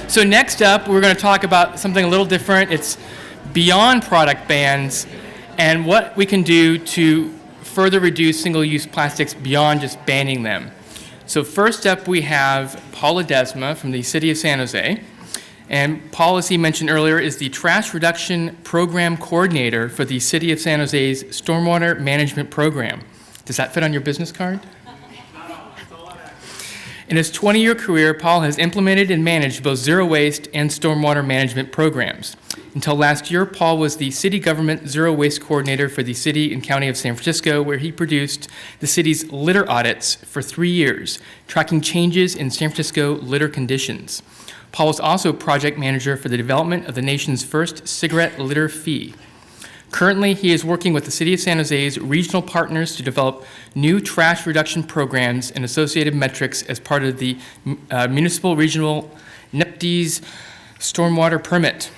So next up, we're going to talk about something a little different. It's beyond product bans and what we can do to further reduce single-use plastics beyond just banning them. So first up, we have Paul Ledesma from the City of San Jose. And Paul, as he mentioned earlier, is the Trash Reduction Program Coordinator for the City of San Jose's Stormwater Management Program. Does that fit on your business card? In his 20-year career, Paul has implemented and managed both zero waste and stormwater management programs. Until last year, Paul was the city government zero waste coordinator for the city and county of San Francisco, where he produced the city's litter audits for 3 years, tracking changes in San Francisco litter conditions. Paul was also project manager for the development of the nation's first cigarette litter fee. Currently, he is working with the City of San Jose's regional partners to develop new trash reduction programs and associated metrics as part of the Municipal Regional NEPD's Stormwater Permit.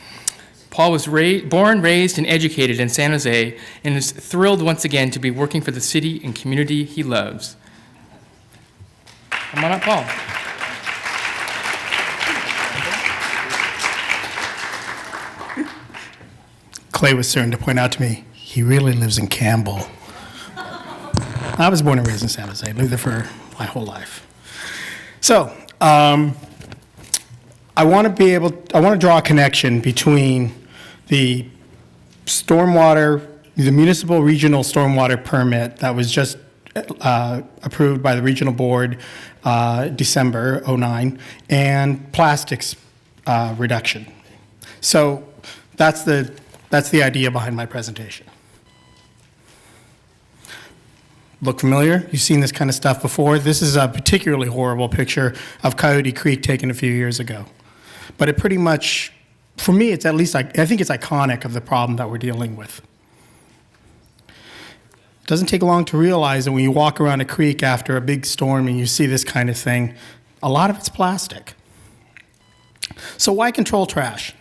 Paul was born, raised, and educated in San Jose and is thrilled once again to be working for the city and community he loves. Come on up, Paul. Clay was certain to point out to me, he really lives in Campbell. I was born and raised in San Jose, lived there for my whole life. So, I want to draw a connection between the municipal regional stormwater permit that was just approved by the regional board December 2009 and plastics reduction. So that's the idea behind my presentation. Look familiar? You've seen this kind of stuff before. This is a particularly horrible picture of Coyote Creek taken a few years ago. But it pretty much, for me, it's at least, I think it's iconic of the problem that we're dealing with. It doesn't take long to realize that when you walk around a creek after a big storm and you see this kind of thing, a lot of it's plastic. So why control trash?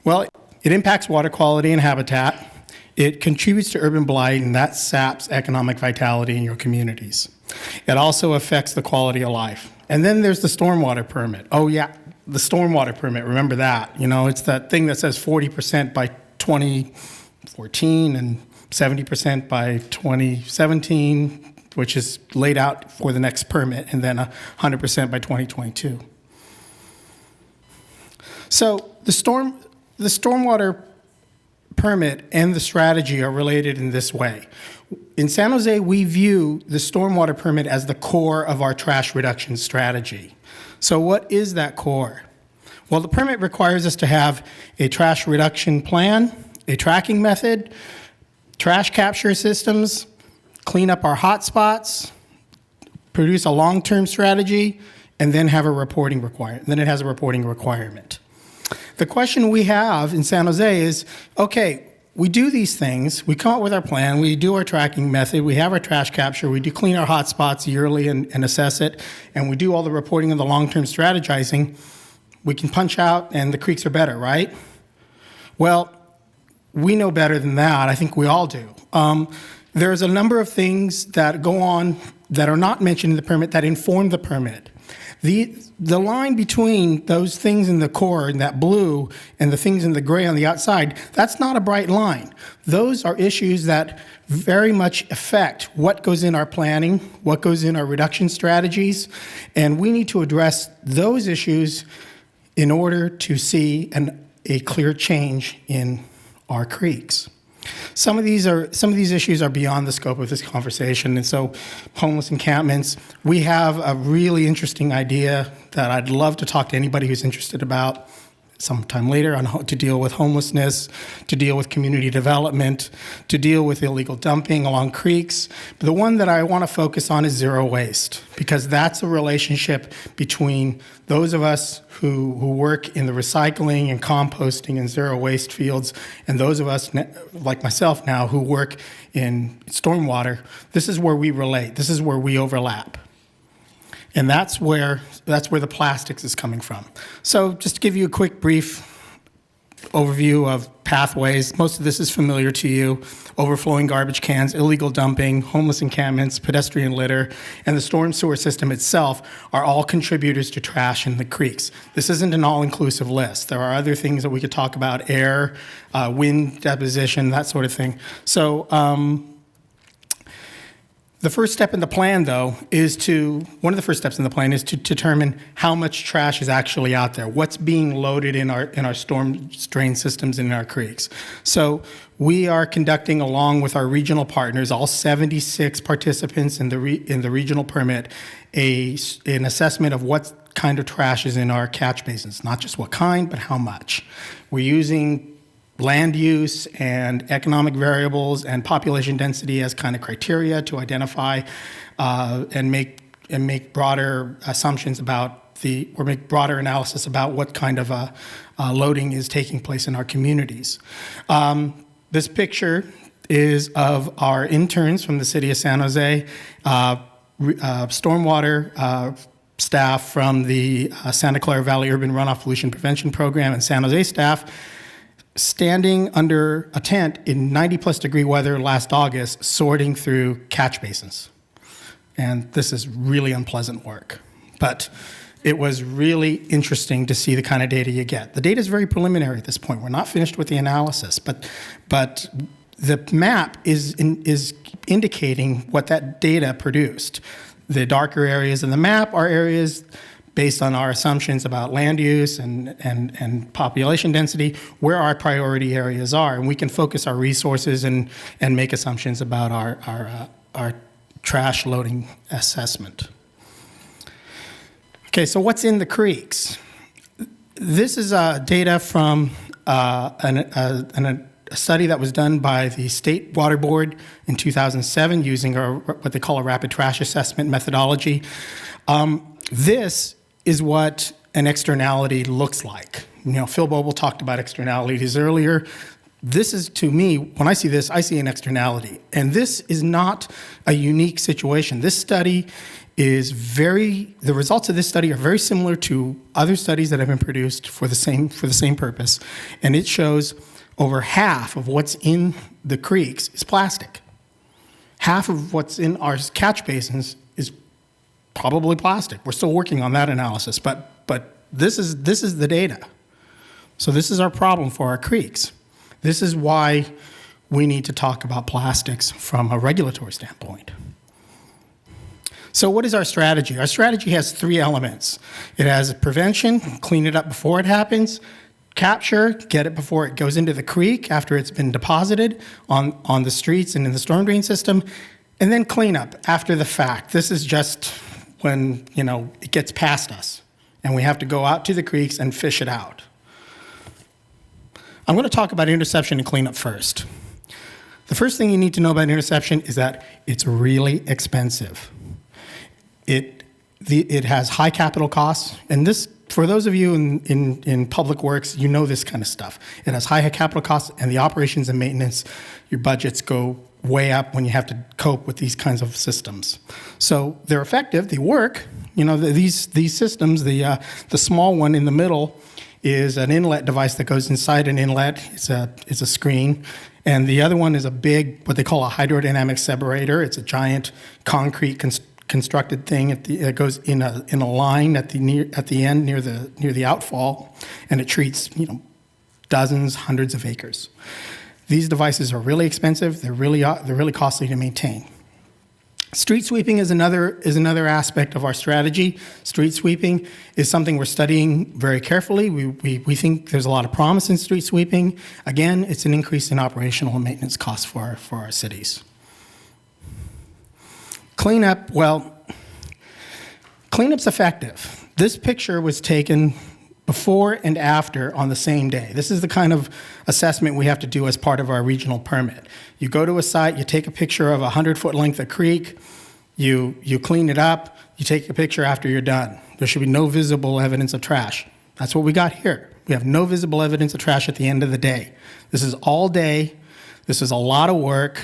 Well, it impacts water quality and habitat. It contributes to urban blight, and that saps economic vitality in your communities. It also affects the quality of life. And then there's the stormwater permit. Oh yeah, the stormwater permit, remember that. You know, it's that thing that says 40% by 2014 and 70% by 2017, which is laid out for the next permit, and then 100% by 2022. So the stormwater permit and the strategy are related in this way. In San Jose, we view the stormwater permit as the core of our trash reduction strategy. So what is that core? Well, the permit requires us to have a trash reduction plan, a tracking method, trash capture systems, clean up our hot spots, produce a long-term strategy, and then have a reporting requirement. Then it has a reporting requirement. The question we have in San Jose is, okay, we do these things, we come up with our plan, we do our tracking method, we have our trash capture, we do clean our hot spots yearly and assess it, and we do all the reporting and the long-term strategizing. We can punch out and the creeks are better, right? Well, we know better than that. I think we all do. There's a number of things that go on that are not mentioned in the permit that inform the permit. The line between those things in the core, in that blue, and the things in the gray on the outside, that's not a bright line. Those are issues that very much affect what goes in our planning, what goes in our reduction strategies, and we need to address those issues in order to see a clear change in our creeks. Some of these issues are beyond the scope of this conversation, and so homeless encampments, we have a really interesting idea that I'd love to talk to anybody who's interested about sometime later on how to deal with homelessness, to deal with community development, to deal with illegal dumping along creeks. But the one that I want to focus on is zero waste, because that's a relationship between those of us who work in the recycling and composting and zero waste fields and those of us, like myself now, who work in stormwater. This is where we relate. This is where we overlap. And that's where the plastics is coming from. So just to give you a quick brief overview of pathways. Most of this is familiar to you. Overflowing garbage cans, illegal dumping, homeless encampments, pedestrian litter, and the storm sewer system itself are all contributors to trash in the creeks. This isn't an all-inclusive list. There are other things that we could talk about: air, wind deposition, that sort of thing. So the first step in the plan, though, one of the first steps in the plan is to determine how much trash is actually out there, what's being loaded in our storm drain systems and in our creeks. So we are conducting, along with our regional partners, all 76 participants in the regional permit, an assessment of what kind of trash is in our catch basins, not just what kind, but how much. We're using land use and economic variables and population density as kind of criteria to identify and make broader assumptions about or make broader analysis about what kind of loading is taking place in our communities. This picture is of our interns from the city of San Jose, stormwater staff from the Santa Clara Valley Urban Runoff Pollution Prevention Program, and San Jose staff standing under a tent in 90-plus degree weather last August, sorting through catch basins. And this is really unpleasant work. But it was really interesting to see the kind of data you get. The data is very preliminary at this point. We're not finished with the analysis, but the map is indicating what that data produced. The darker areas in the map are areas based on our assumptions about land use and population density, where our priority areas are. And we can focus our resources and make assumptions about our trash loading assessment. Okay, so what's in the creeks? This is data from a study that was done by the State Water Board in 2007 using what they call a rapid trash assessment methodology. This is what an externality looks like. You know, Phil Boble talked about externalities earlier. This is, to me, when I see this, I see an externality. And this is not a unique situation. This study the results of this study are very similar to other studies that have been produced for the same purpose. And it shows over half of what's in the creeks is plastic. Half of what's in our catch basins is probably plastic. We're still working on that analysis, but this is the data. So this is our problem for our creeks. This is why we need to talk about plastics from a regulatory standpoint. So what is our strategy? Our strategy has three elements. It has prevention, clean it up before it happens; capture, get it before it goes into the creek after it's been deposited on the streets and in the storm drain system; and then clean up after the fact. This is just when, it gets past us and we have to go out to the creeks and fish it out. I'm going to talk about interception and cleanup first. The first thing you need to know about interception is that it's really expensive. It has high capital costs, and this, for those of you in public works, you know this kind of stuff. It has high capital costs, and the operations and maintenance, your budgets go way up when you have to cope with these kinds of systems. So they're effective, they work. These systems, the small one in the middle is an inlet device that goes inside an inlet. It's a screen. And the other one is a big, what they call a hydrodynamic separator. It's a giant concrete constructed thing that goes in a line at the end near the outfall, and it treats dozens, hundreds of acres. These devices are really expensive. They're really costly to maintain. Street sweeping is another aspect of our strategy. Street sweeping is something we're studying very carefully. We think there's a lot of promise in street sweeping. Again, it's an increase in operational and maintenance costs for our cities. Cleanup, cleanup's effective. This picture was taken before and after on the same day. This is the kind of assessment we have to do as part of our regional permit. You go to a site, you take a picture of a 100-foot length of creek, you clean it up, you take a picture after you're done. There should be no visible evidence of trash. That's what we got here. We have no visible evidence of trash at the end of the day. This is all day. This is a lot of work.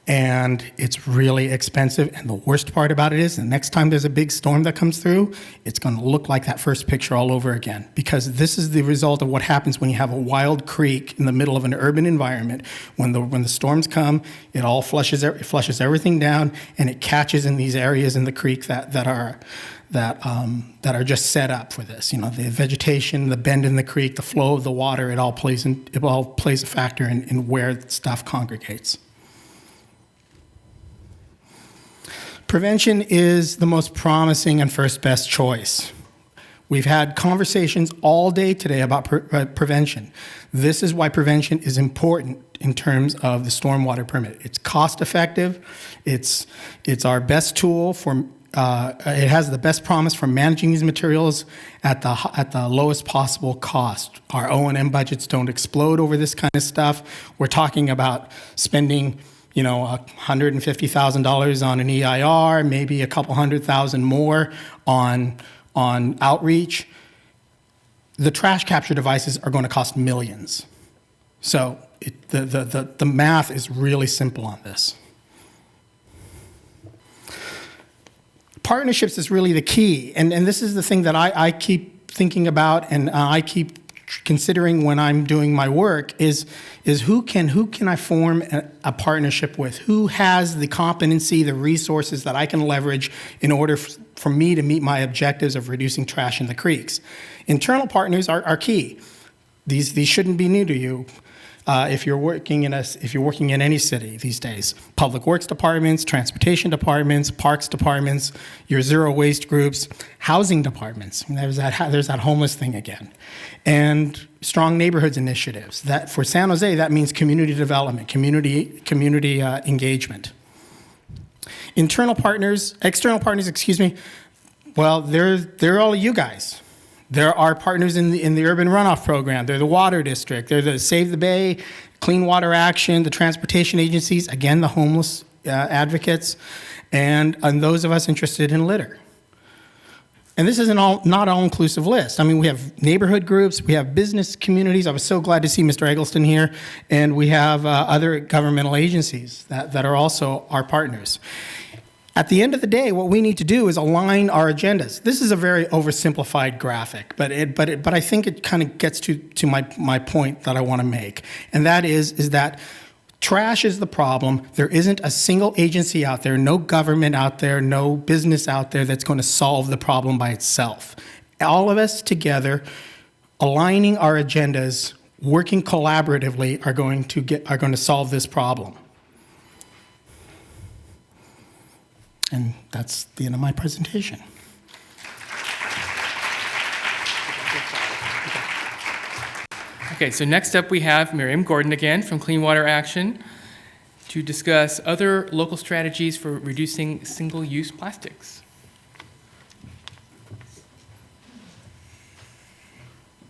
and it's really expensive. And the worst part about it is the next time there's a big storm that comes through, it's going to look like that first picture all over again, because this is the result of what happens when you have a wild creek in the middle of an urban environment. When the storms come, it all flushes everything down, and it catches in these areas in the creek that are just set up for this. You know, the vegetation, the bend in the creek, the flow of the water, it all plays a factor in where stuff congregates. Prevention is the most promising and first best choice. We've had conversations all day today about prevention. This is why prevention is important in terms of the stormwater permit. It's cost effective. It's our best tool for. It has the best promise for managing these materials at the lowest possible cost. Our O&M budgets don't explode over this kind of stuff. We're talking about spending, you know, $150,000 on an EIR, maybe a couple $100,000 more on outreach. The trash capture devices are going to cost millions. So the math is really simple on this. Partnerships is really the key, and this is the thing that I keep thinking about, and I keep considering when I'm doing my work is who can I form a partnership with? Who has the competency, the resources that I can leverage in order for me to meet my objectives of reducing trash in the creeks? Internal partners are key. These shouldn't be new to you. If you're working in any city these days, public works departments, transportation departments, parks departments, your zero waste groups, housing departments. There's that homeless thing again, and strong neighborhoods initiatives. That for San Jose, that means community development, community engagement. External partners. Well, they're all you guys. There are partners in the urban runoff program. They're the water district. They're the Save the Bay, Clean Water Action, the transportation agencies, again, the homeless advocates, and those of us interested in litter. And this is not an all-inclusive list. I mean, we have neighborhood groups, we have business communities. I was so glad to see Mr. Eggleston here. And we have other governmental agencies that are also our partners. At the end of the day, what we need to do is align our agendas. This is a very oversimplified graphic, but I think it kind of gets to my point that I want to make, and that is that trash is the problem. There isn't a single agency out there, no government out there, no business out there that's going to solve the problem by itself. All of us together, aligning our agendas, working collaboratively, are going to solve this problem. And that's the end of my presentation. Okay, so next up we have Miriam Gordon again from Clean Water Action to discuss other local strategies for reducing single-use plastics.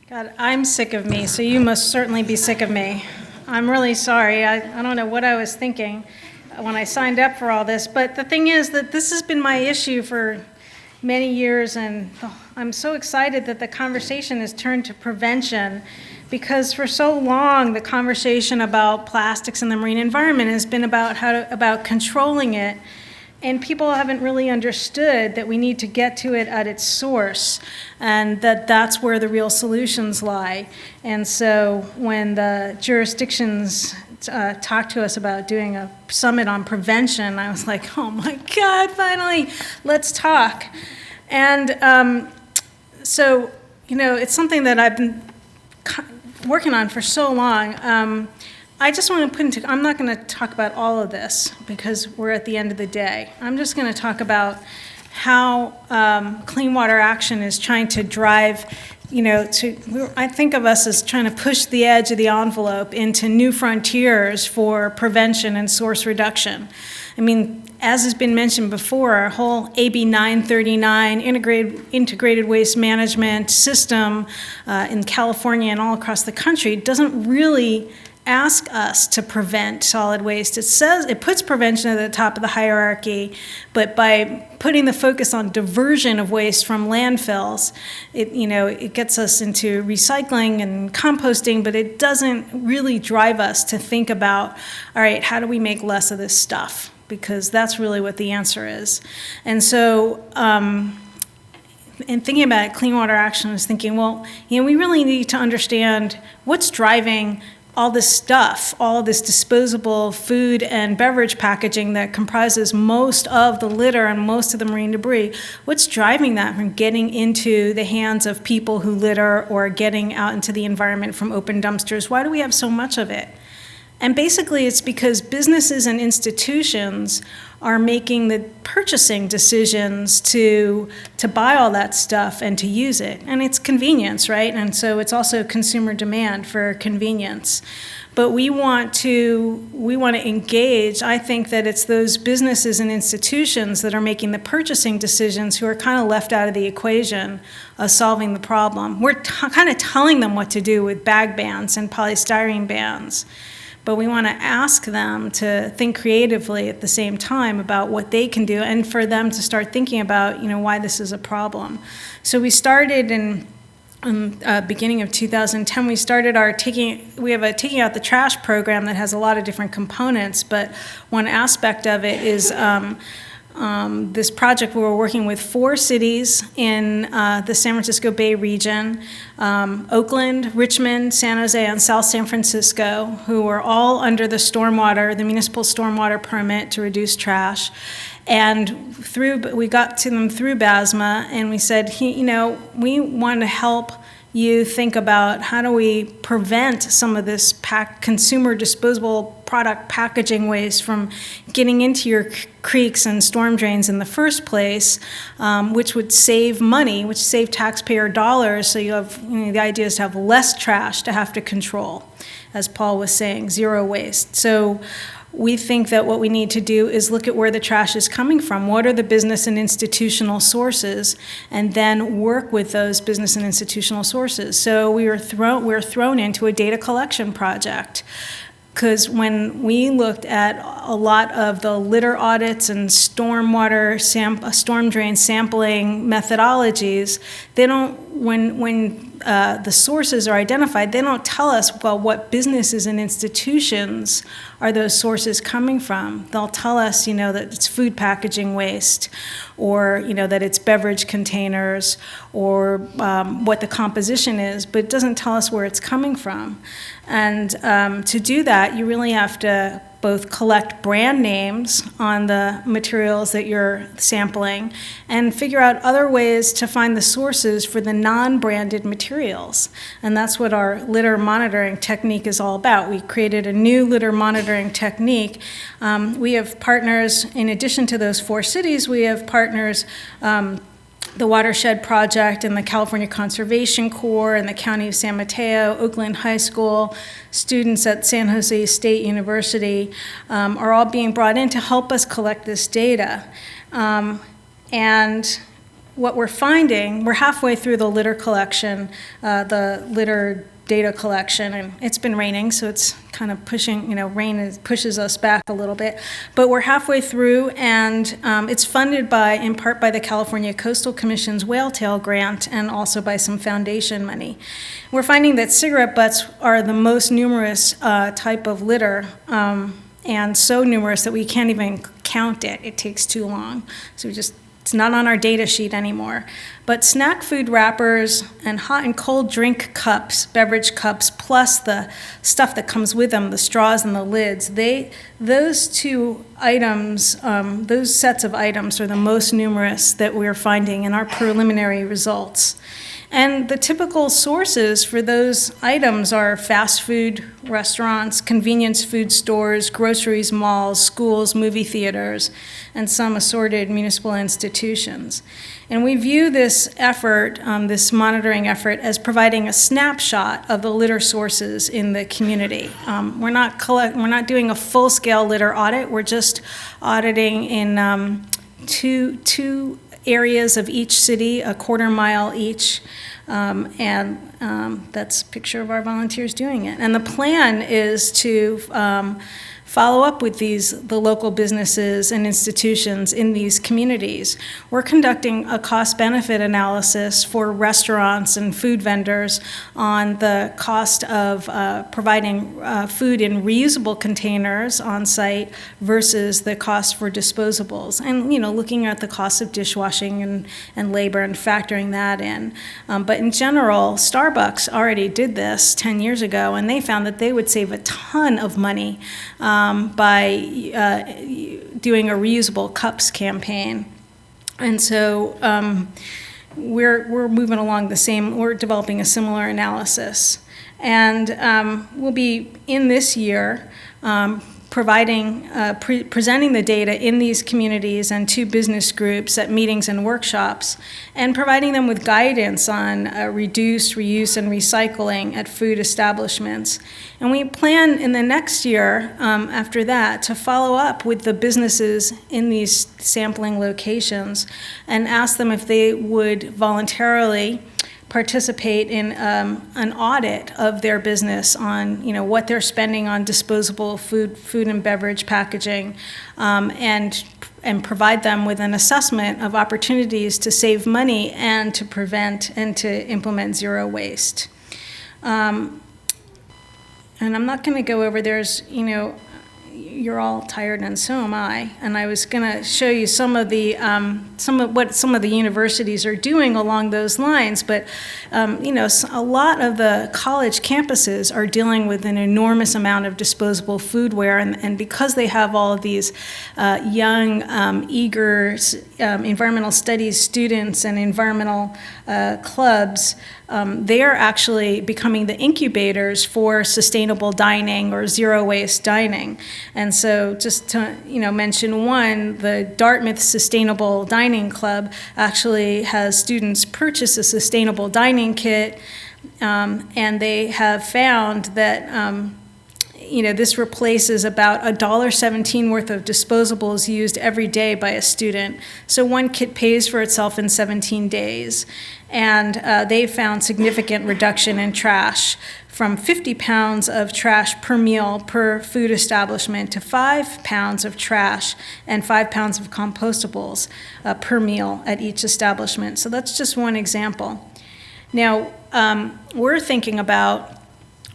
God, I'm sick of me, so you must certainly be sick of me. I'm really sorry. I don't know what I was thinking when I signed up for all this, but the thing is that this has been my issue for many years, and I'm so excited that the conversation has turned to prevention, because for so long the conversation about plastics in the marine environment has been about controlling it, and people haven't really understood that we need to get to it at its source, and that's where the real solutions lie. And so when the jurisdictions talked to us about doing a summit on prevention, I was like, oh my God, finally, let's talk. And so, you know, it's something that I've been working on for so long. I just want to I'm not going to talk about all of this because we're at the end of the day. I'm just going to talk about how Clean Water Action is trying to drive, I think of us as trying to push the edge of the envelope into new frontiers for prevention and source reduction. I mean, as has been mentioned before, our whole AB 939 integrated waste management system in California and all across the country doesn't really ask us to prevent solid waste. It puts prevention at the top of the hierarchy, but by putting the focus on diversion of waste from landfills, it gets us into recycling and composting, but it doesn't really drive us to think about, all right, how do we make less of this stuff? Because that's really what the answer is. And so, in thinking about it, Clean Water Action was thinking, well, we really need to understand what's driving all this stuff, all this disposable food and beverage packaging that comprises most of the litter and most of the marine debris. What's driving that from getting into the hands of people who litter or getting out into the environment from open dumpsters? Why do we have so much of it? And basically, it's because businesses and institutions are making the purchasing decisions to buy all that stuff and to use it. And it's convenience, right? And so it's also consumer demand for convenience. But we want to engage. I think that it's those businesses and institutions that are making the purchasing decisions who are kind of left out of the equation of solving the problem. We're kind of telling them what to do with bag bans and polystyrene bans. But we want to ask them to think creatively at the same time about what they can do, and for them to start thinking about, why this is a problem. So we started in beginning of 2010. We started we have a taking out the trash program that has a lot of different components, but one aspect of it is this project where we're working with 4 cities in the San Francisco Bay region, Oakland, Richmond, San Jose, and South San Francisco, who are all under the municipal stormwater permit to reduce trash. And we got to them through BASMA, and we said, we want to help you think about how do we prevent some of this consumer disposable product packaging waste from getting into your creeks and storm drains in the first place, which would save money, which save taxpayer dollars. So you have, the idea is to have less trash to have to control, as Paul was saying, zero waste. So we think that what we need to do is look at where the trash is coming from. What are the business and institutional sources? And then work with those business and institutional sources. So we were thrown into a data collection project. Because when we looked at a lot of the litter audits and storm drain sampling methodologies, when the sources are identified, they don't tell us, well, what businesses and institutions are those sources coming from. They'll tell us, that it's food packaging waste, or, that it's beverage containers, or what the composition is, but it doesn't tell us where it's coming from. And to do that, you really have to both collect brand names on the materials that you're sampling and figure out other ways to find the sources for the non-branded materials. And that's what our litter monitoring technique is all about. We created a new litter monitoring technique. We have partners, in addition to those 4 cities, we have partners, the Watershed Project and the California Conservation Corps and the County of San Mateo, Oakland High School, students at San Jose State University are all being brought in to help us collect this data. And what we're finding, we're halfway through the litter collection, the litter data collection, and it's been raining, so it's kind of pushing, rain pushes us back a little bit. But we're halfway through, and it's funded in part by the California Coastal Commission's Whale Tail Grant and also by some foundation money. We're finding that cigarette butts are the most numerous type of litter, and so numerous that we can't even count it. It takes too long. So it's not on our data sheet anymore. But snack food wrappers and hot and cold drink cups, beverage cups, plus the stuff that comes with them, the straws and the lids, those 2 items, those sets of items are the most numerous that we're finding in our preliminary results. And the typical sources for those items are fast food restaurants, convenience food stores, groceries, malls, schools, movie theaters, and some assorted municipal institutions. And we view this effort, this monitoring effort, as providing a snapshot of the litter sources in the community. We're not doing a full-scale litter audit. We're just auditing in two areas of each city, a quarter mile each. That's a picture of our volunteers doing it. And the plan is to follow up with the local businesses and institutions in these communities. We're conducting a cost-benefit analysis for restaurants and food vendors on the cost of providing food in reusable containers on site versus the cost for disposables. And, looking at the cost of dishwashing and labor and factoring that in. But in general, Starbucks already did this 10 years ago, and they found that they would save a ton of money by doing a reusable cups campaign. And so we're moving along we're developing a similar analysis. And we'll be in this year presenting the data in these communities and to business groups at meetings and workshops, and providing them with guidance on reduce, reuse, and recycling at food establishments. And we plan in the next year after that to follow up with the businesses in these sampling locations and ask them if they would voluntarily participate in an audit of their business on what they're spending on disposable food and beverage packaging, and provide them with an assessment of opportunities to save money and to prevent and to implement zero waste. And I'm not going to go over, you're all tired and so am I, and I was going to show you some of the universities are doing along those lines, but a lot of the college campuses are dealing with an enormous amount of disposable foodware, and because they have all of these young, eager environmental studies students and environmental clubs, they are actually becoming the incubators for sustainable dining or zero waste dining. And so just to mention one, the Dartmouth Sustainable Dining Club actually has students purchase a sustainable dining kit, and they have found that this replaces about $1.17 worth of disposables used every day by a student. So one kit pays for itself in 17 days. And they found significant reduction in trash, from 50 pounds of trash per meal per food establishment to 5 pounds of trash and 5 pounds of compostables per meal at each establishment. So that's just one example. Now, we're thinking about,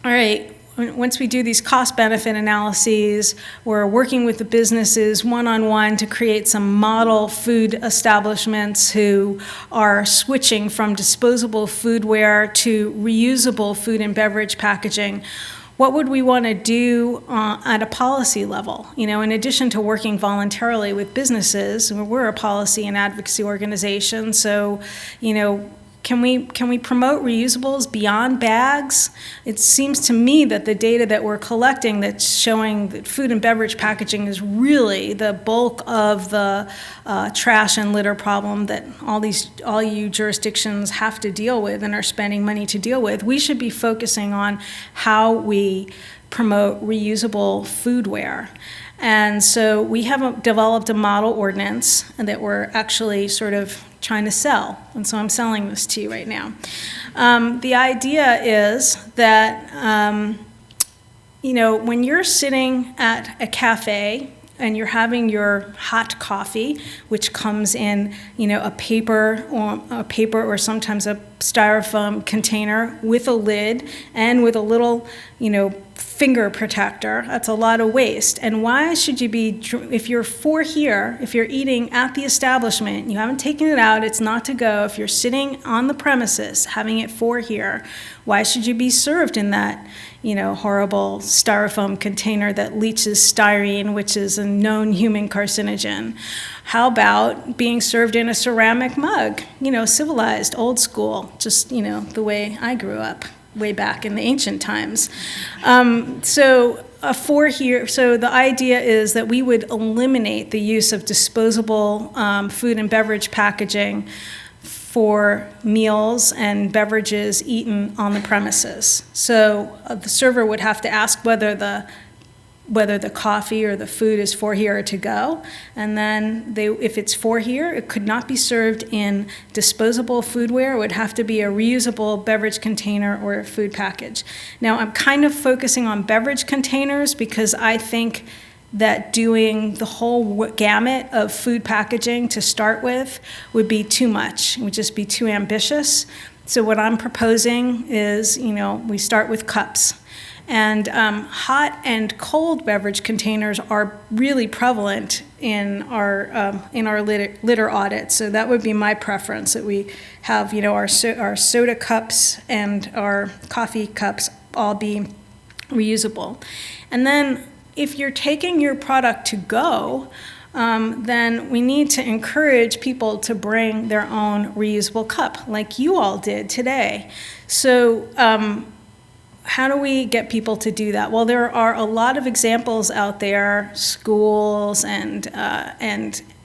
all right, once we do these cost-benefit analyses, we're working with the businesses one-on-one to create some model food establishments who are switching from disposable foodware to reusable food and beverage packaging. What would we want to do at a policy level? In addition to working voluntarily with businesses, we're a policy and advocacy organization, so, can we promote reusables beyond bags? It seems to me that the data that we're collecting that's showing that food and beverage packaging is really the bulk of the trash and litter problem that all you jurisdictions have to deal with and are spending money to deal with. We should be focusing on how we promote reusable foodware. And so we have developed a model ordinance that we're actually sort of trying to sell. And so I'm selling this to you right now. The idea is that, when you're sitting at a cafe and you're having your hot coffee, which comes in, a paper or sometimes a styrofoam container with a lid and with a little, finger protector, that's a lot of waste. And why should you be, if you're eating at the establishment, you haven't taken it out, it's not to go, if you're sitting on the premises, having it for here, why should you be served in that, horrible styrofoam container that leaches styrene, which is a known human carcinogen? How about being served in a ceramic mug, civilized, old school, just, the way I grew up way back in the ancient times. So the idea is that we would eliminate the use of disposable food and beverage packaging for meals and beverages eaten on the premises. So the server would have to ask whether the whether the coffee or the food is for here or to go. And then if it's for here, it could not be served in disposable foodware. It would have to be a reusable beverage container or a food package. Now, I'm kind of focusing on beverage containers because I think that doing the whole gamut of food packaging to start with would be too much. It would just be too ambitious. So what I'm proposing is, we start with cups. And hot and cold beverage containers are really prevalent in our litter audit. So that would be my preference, that we have, our soda cups and our coffee cups all be reusable. And then if you're taking your product to go, then we need to encourage people to bring their own reusable cup, like you all did today. So how do we get people to do that? Well, there are a lot of examples out there, schools and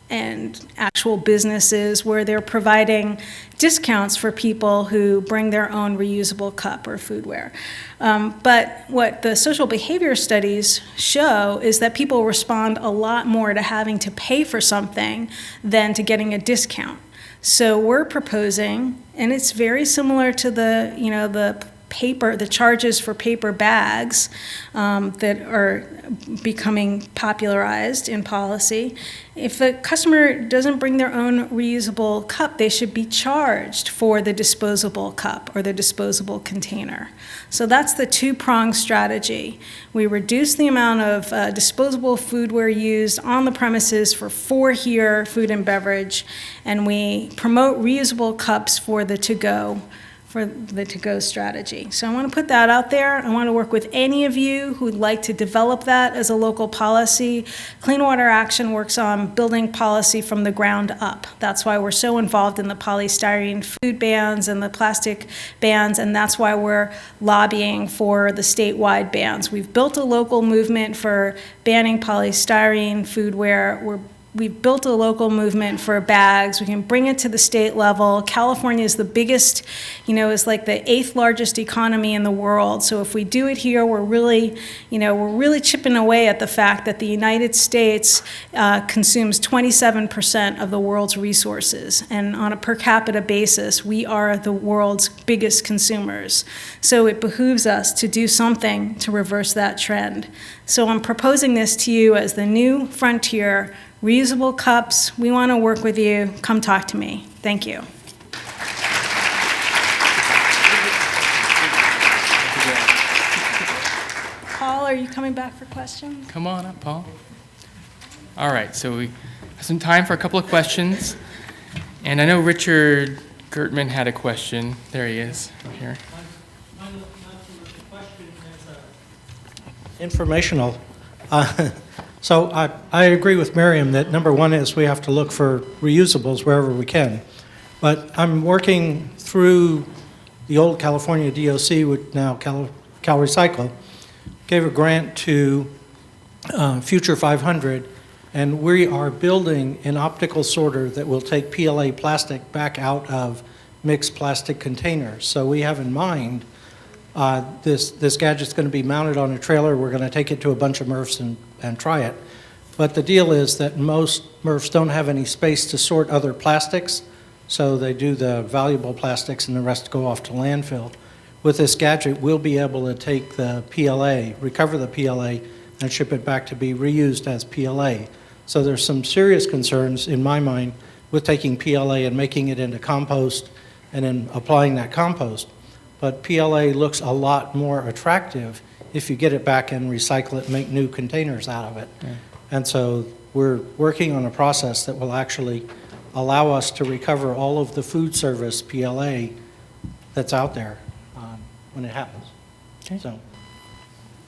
actual businesses, where they're providing discounts for people who bring their own reusable cup or foodware. But what the social behavior studies show is that people respond a lot more to having to pay for something than to getting a discount. So we're proposing, and it's very similar to the charges for paper bags that are becoming popularized in policy. If the customer doesn't bring their own reusable cup, they should be charged for the disposable cup or the disposable container. So that's the two-pronged strategy. We reduce the amount of disposable foodware used on the premises for here food and beverage, and we promote reusable cups for the to-go strategy. So I want to put that out there. I want to work with any of you who'd like to develop that as a local policy. Clean Water Action works on building policy from the ground up. That's why we're so involved in the polystyrene food bans and the plastic bans, and that's why we're lobbying for the statewide bans. We've built a local movement for banning polystyrene foodware. We've built a local movement for bags. We can bring it to the state level. California is the biggest, is like the 8th largest economy in the world. So if we do it here, we're really chipping away at the fact that the United States consumes 27% of the world's resources. And on a per capita basis, we are the world's biggest consumers. So it behooves us to do something to reverse that trend. So I'm proposing this to you as the new frontier. Reusable cups, we want to work with you. Come talk to me. Thank you. Paul, are you coming back for questions? Come on up, Paul. All right, so we have some time for a couple of questions. And I know Richard Gertman had a question. There he is, up here. Not so much a question as informational. So I agree with Miriam that number one is we have to look for reusables wherever we can. But I'm working through the old California DOC, with now Cal Recycle, gave a grant to Future 500, and we are building an optical sorter that will take PLA plastic back out of mixed plastic containers. So we have in mind this gadget's going to be mounted on a trailer. We're going to take it to a bunch of MRFs and try it. But the deal is that most MRFs don't have any space to sort other plastics, so they do the valuable plastics and the rest go off to landfill. With this gadget, we'll be able to take the PLA, recover the PLA, and ship it back to be reused as PLA. So there's some serious concerns in my mind with taking PLA and making it into compost and then applying that compost. But PLA looks a lot more attractive if you get it back and recycle it and make new containers out of it. Yeah. And so we're working on a process that will actually allow us to recover all of the food service PLA that's out there when it happens. Okay. So,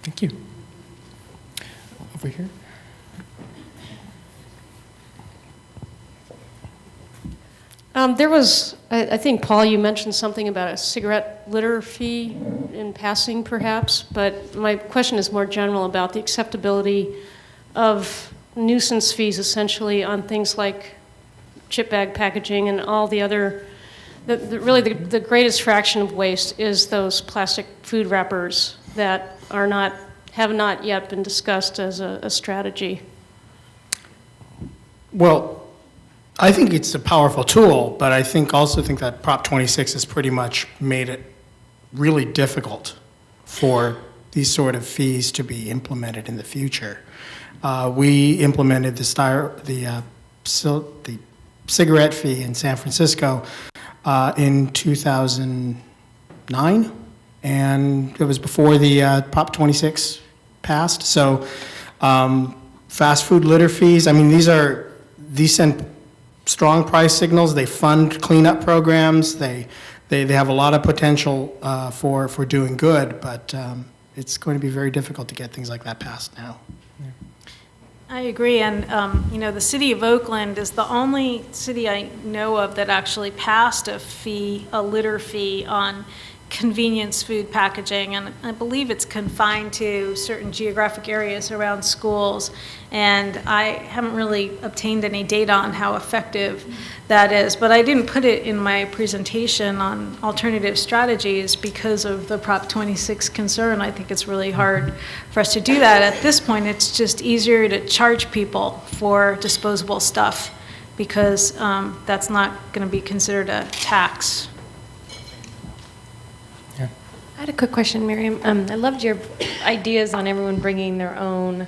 thank you. Over here. There was, I think, Paul, you mentioned something about a cigarette litter fee in passing, perhaps, but my question is more general about the acceptability of nuisance fees, essentially, on things like chip bag packaging and all the other, really the greatest fraction of waste is those plastic food wrappers that are not have not yet been discussed as a strategy? Well, I think it's a powerful tool, but I also think that Prop 26 has pretty much made it really difficult for these sort of fees to be implemented in the future. We implemented the cigarette fee in San Francisco in 2009, and it was before the Prop 26 passed. So fast food litter fees, I mean, these send strong price signals. They fund cleanup programs. They have a lot of potential for doing good, but it's going to be very difficult to get things like that passed now. I agree, and the city of Oakland is the only city I know of that actually passed a litter fee on convenience food packaging, and I believe it's confined to certain geographic areas around schools, and I haven't really obtained any data on how effective that is, but I didn't put it in my presentation on alternative strategies because of the Prop 26 concern. I think it's really hard for us to do that. At this point, it's just easier to charge people for disposable stuff because that's not going to be considered a tax. I had a quick question, Miriam. I loved your ideas on everyone bringing their own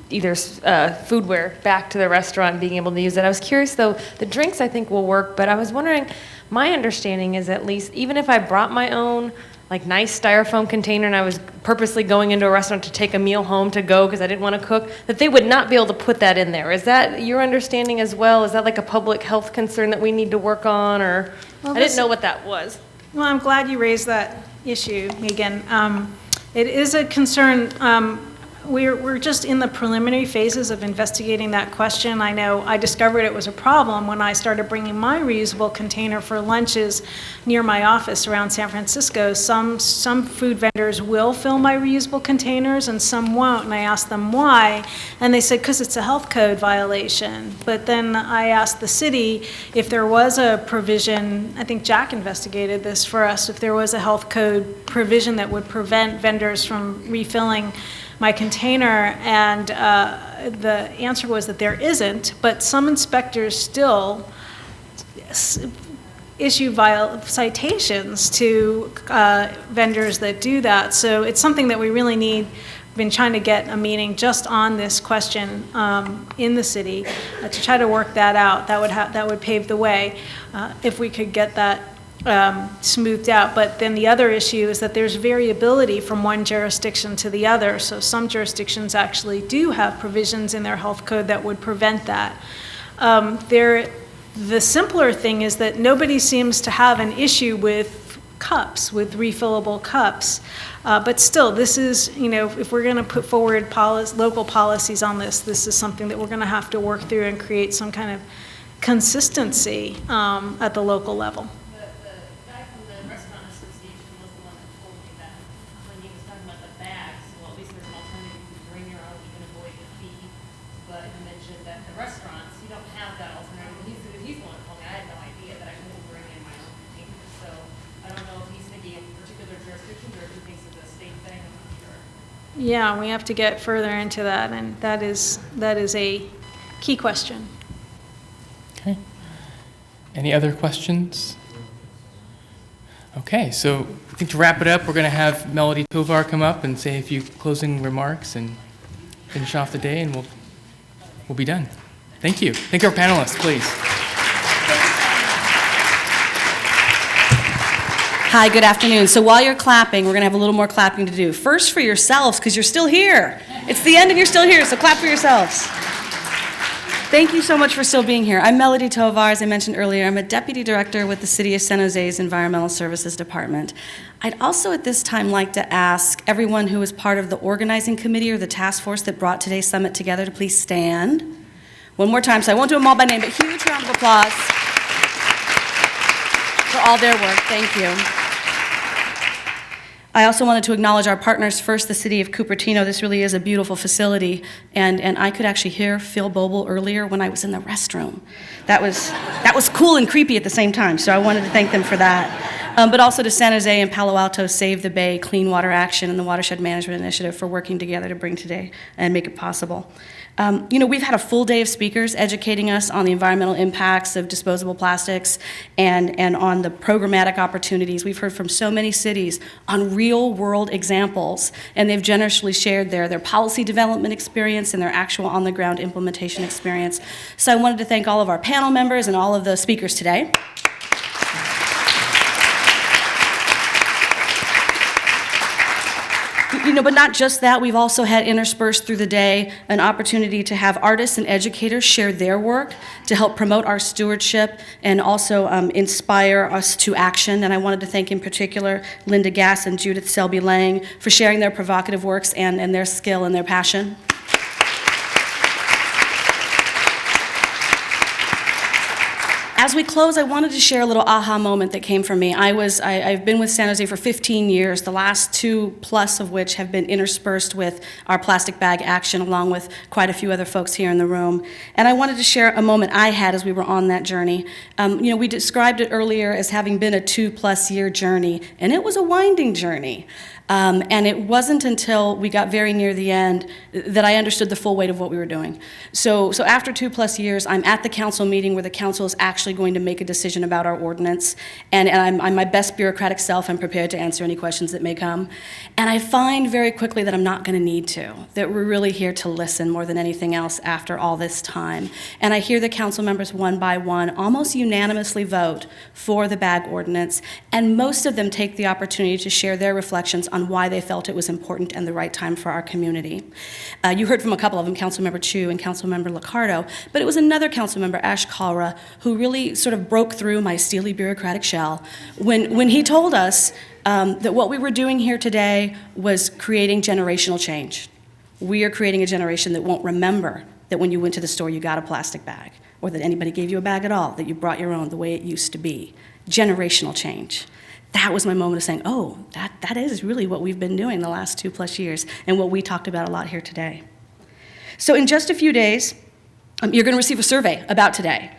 either foodware back to the restaurant and being able to use it. I was curious, though, the drinks I think will work, but I was wondering, my understanding is at least, even if I brought my own like nice styrofoam container and I was purposely going into a restaurant to take a meal home to go because I didn't want to cook, that they would not be able to put that in there. Is that your understanding as well? Is that like a public health concern that we need to work on, or Well, I didn't know what that was. Well, I'm glad you raised that issue, Megan. It is a concern. We're just in the preliminary phases of investigating that question. I know I discovered it was a problem when I started bringing my reusable container for lunches near my office around San Francisco. Some food vendors will fill my reusable containers and some won't, and I asked them why, and they said because it's a health code violation. But then I asked the city if there was a provision, I think Jack investigated this for us, if there was a health code provision that would prevent vendors from refilling my container, and the answer was that there isn't, but some inspectors still issue citations to vendors that do that. So it's something that we really need. Been trying to get a meeting just on this question in the city to try to work that out. That would pave the way if we could get that smoothed out. But then the other issue is that there's variability from one jurisdiction to the other. So some jurisdictions actually do have provisions in their health code that would prevent that. The simpler thing is that nobody seems to have an issue with cups, with refillable cups. But still, this is, if we're going to put forward local policies on this is something that we're going to have to work through and create some kind of consistency at the local level. Yeah, we have to get further into that, and that is a key question. Okay. Any other questions? Okay, so I think to wrap it up, we're going to have Melody Tovar come up and say a few closing remarks and finish off the day, and we'll be done. Thank you. Thank our panelists, please. Hi, good afternoon. So while you're clapping, we're going to have a little more clapping to do. First for yourselves, because you're still here. It's the end and you're still here, so clap for yourselves. Thank you so much for still being here. I'm Melody Tovar, as I mentioned earlier. I'm a deputy director with the City of San Jose's Environmental Services Department. I'd also at this time like to ask everyone who was part of the organizing committee or the task force that brought today's summit together to please stand. One more time, so I won't do them all by name, but huge round of applause for all their work. Thank you. I also wanted to acknowledge our partners first, the City of Cupertino. This really is a beautiful facility, and I could actually hear Phil Boble earlier when I was in the restroom. That was cool and creepy at the same time, so I wanted to thank them for that. but also to San Jose and Palo Alto Save the Bay, Clean Water Action, and the Watershed Management Initiative for working together to bring today and make it possible. We've had a full day of speakers educating us on the environmental impacts of disposable plastics and on the programmatic opportunities. We've heard from so many cities on real-world examples, and they've generously shared their policy development experience and their actual on-the-ground implementation experience. So I wanted to thank all of our panel members and all of the speakers today. But not just that, we've also had interspersed through the day an opportunity to have artists and educators share their work to help promote our stewardship and also inspire us to action. And I wanted to thank in particular Linda Gass and Judith Selby Lang for sharing their provocative works and their skill and their passion. As we close, I wanted to share a little aha moment that came from me. I've been with San Jose for 15 years, the last 2+ of which have been interspersed with our plastic bag action, along with quite a few other folks here in the room. And I wanted to share a moment I had as we were on that journey. We described it earlier as having been a 2+ year journey, and it was a winding journey. And it wasn't until we got very near the end that I understood the full weight of what we were doing. So after 2+ years, I'm at the council meeting where the council is actually going to make a decision about our ordinance. And I'm my best bureaucratic self. I'm prepared to answer any questions that may come. And I find very quickly that I'm not going to need to, that we're really here to listen more than anything else after all this time. And I hear the council members one by one almost unanimously vote for the bag ordinance. And most of them take the opportunity to share their reflections on why they felt it was important and the right time for our community. You heard from a couple of them, Councilmember Chu and Councilmember Liccardo, but it was another Councilmember, Ash Kalra, who really sort of broke through my steely bureaucratic shell when he told us that what we were doing here today was creating generational change. We are creating a generation that won't remember that when you went to the store you got a plastic bag, or that anybody gave you a bag at all, that you brought your own the way it used to be. Generational change. That was my moment of saying, oh, that is really what we've been doing the last 2+ years and what we talked about a lot here today. So in just a few days, you're going to receive a survey about today.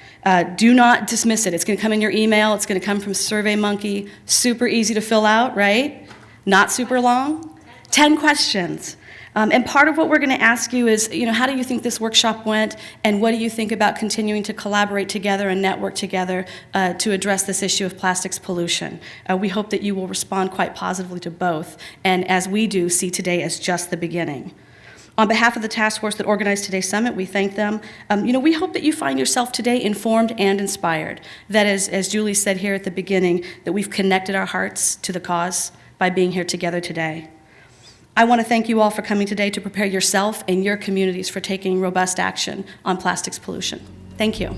Do not dismiss it. It's going to come in your email. It's going to come from SurveyMonkey. Super easy to fill out, right? Not super long. 10 questions. And part of what we're going to ask you is, how do you think this workshop went, and what do you think about continuing to collaborate together and network together to address this issue of plastics pollution? We hope that you will respond quite positively to both, and as we do, see today as just the beginning. On behalf of the task force that organized today's summit, we thank them. We hope that you find yourself today informed and inspired. That is, as Julie said here at the beginning, that we've connected our hearts to the cause by being here together today. I want to thank you all for coming today to prepare yourself and your communities for taking robust action on plastics pollution. Thank you.